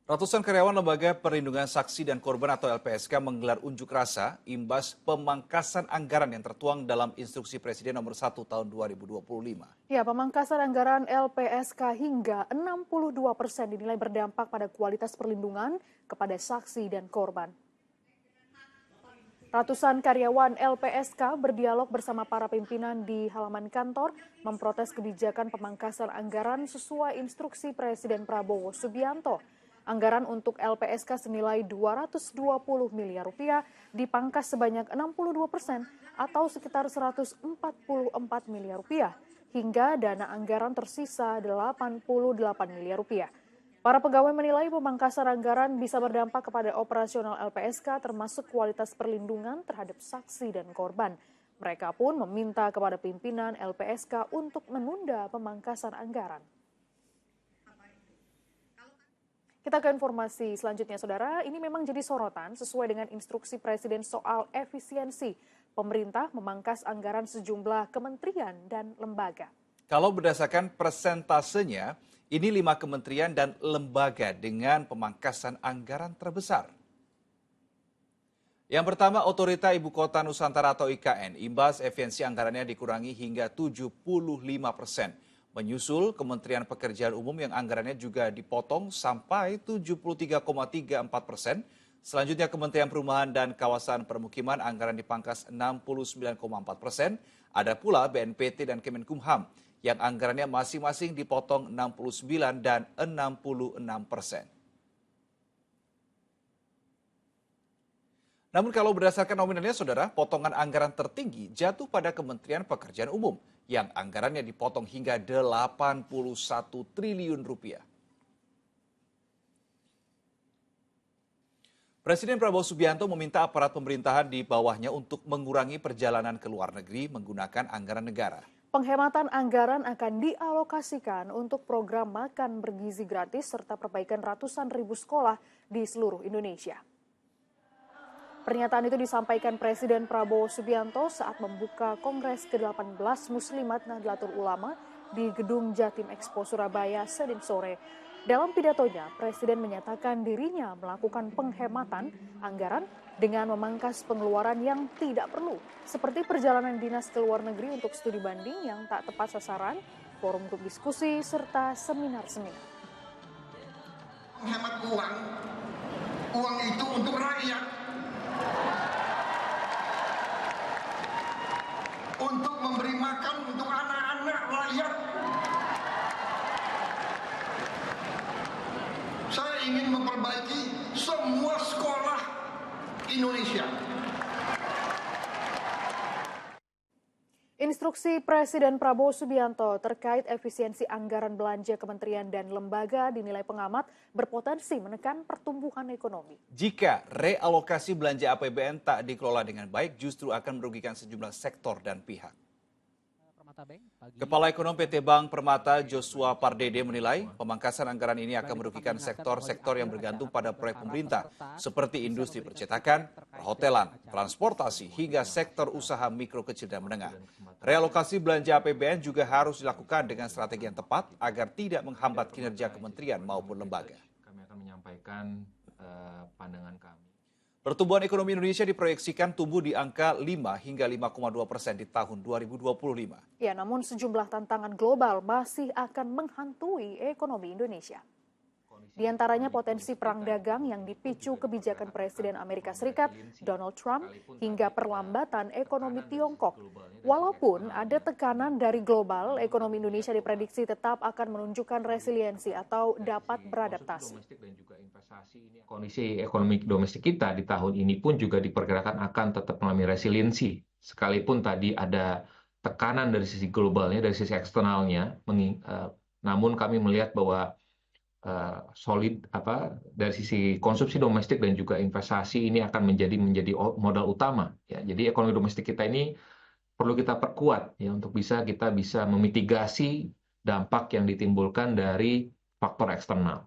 Ratusan karyawan Lembaga Perlindungan Saksi dan Korban atau LPSK menggelar unjuk rasa imbas pemangkasan anggaran yang tertuang dalam Instruksi Presiden Nomor 1 Tahun 2025. Ya, pemangkasan anggaran LPSK hingga 62% dinilai berdampak pada kualitas perlindungan kepada saksi dan korban. Ratusan karyawan LPSK berdialog bersama para pimpinan di halaman kantor memprotes kebijakan pemangkasan anggaran sesuai instruksi Presiden Prabowo Subianto. Anggaran untuk LPSK senilai 220 miliar rupiah dipangkas sebanyak 62% atau sekitar 144 miliar rupiah hingga dana anggaran tersisa 88 miliar rupiah. Para pegawai menilai pemangkasan anggaran bisa berdampak kepada operasional LPSK termasuk kualitas perlindungan terhadap saksi dan korban. Mereka pun meminta kepada pimpinan LPSK untuk menunda pemangkasan anggaran. Kita ke informasi selanjutnya, Saudara. Ini memang jadi sorotan sesuai dengan instruksi Presiden soal efisiensi. Pemerintah memangkas anggaran sejumlah kementerian dan lembaga. Kalau berdasarkan persentasenya, ini 5 kementerian dan lembaga dengan pemangkasan anggaran terbesar. Yang pertama, Otorita Ibu Kota Nusantara atau IKN. Imbas efisiensi anggarannya dikurangi hingga 75%. Menyusul Kementerian Pekerjaan Umum yang anggarannya juga dipotong sampai 73,34%. Selanjutnya Kementerian Perumahan dan Kawasan Permukiman anggaran dipangkas 69,4%. Ada pula BNPT dan Kemenkumham yang anggarannya masing-masing dipotong 69 dan 66%. Namun kalau berdasarkan nominalnya, Saudara, potongan anggaran tertinggi jatuh pada Kementerian Pekerjaan Umum yang anggarannya dipotong hingga 81 triliun rupiah. Presiden Prabowo Subianto meminta aparat pemerintahan di bawahnya untuk mengurangi perjalanan ke luar negeri menggunakan anggaran negara. Penghematan anggaran akan dialokasikan untuk program makan bergizi gratis serta perbaikan ratusan ribu sekolah di seluruh Indonesia. Pernyataan itu disampaikan Presiden Prabowo Subianto saat membuka Kongres ke-18 Muslimat Nahdlatul Ulama di Gedung Jatim Expo Surabaya Senin sore. Dalam pidatonya, Presiden menyatakan dirinya melakukan penghematan anggaran dengan memangkas pengeluaran yang tidak perlu, seperti perjalanan dinas ke luar negeri untuk studi banding yang tak tepat sasaran, forum grup diskusi, serta seminar-seminar. Menghemat uang itu untuk rakyat. Untuk memberi makan untuk anak-anak rakyat. Saya ingin memperbaiki semua sekolah Indonesia. Instruksi Presiden Prabowo Subianto terkait efisiensi anggaran belanja kementerian dan lembaga dinilai pengamat berpotensi menekan pertumbuhan ekonomi. Jika realokasi belanja APBN tak dikelola dengan baik, justru akan merugikan sejumlah sektor dan pihak. Kepala Ekonom PT Bank Permata Joshua Pardede menilai pemangkasan anggaran ini akan merugikan sektor-sektor yang bergantung pada proyek pemerintah seperti industri percetakan, perhotelan, transportasi, hingga sektor usaha mikro kecil dan menengah. Realokasi belanja APBN juga harus dilakukan dengan strategi yang tepat agar tidak menghambat kinerja kementerian maupun lembaga. Kami akan menyampaikan pandangan kami. Pertumbuhan ekonomi Indonesia diproyeksikan tumbuh di angka 5 hingga 5,2% di tahun 2025. Ya, namun sejumlah tantangan global masih akan menghantui ekonomi Indonesia. Di antaranya potensi perang dagang yang dipicu kebijakan Presiden Amerika Serikat Donald Trump hingga perlambatan ekonomi Tiongkok. Walaupun ada tekanan dari global, ekonomi Indonesia diprediksi tetap akan menunjukkan resiliensi atau dapat beradaptasi. Kondisi ekonomi domestik kita di tahun ini pun juga diperkirakan akan tetap mengalami resiliensi. Sekalipun tadi ada tekanan dari sisi globalnya, dari sisi eksternalnya, namun kami melihat bahwa dari sisi konsumsi domestik dan juga investasi ini akan menjadi modal utama. Ya, jadi ekonomi domestik kita ini perlu kita perkuat ya untuk kita bisa memitigasi dampak yang ditimbulkan dari faktor eksternal.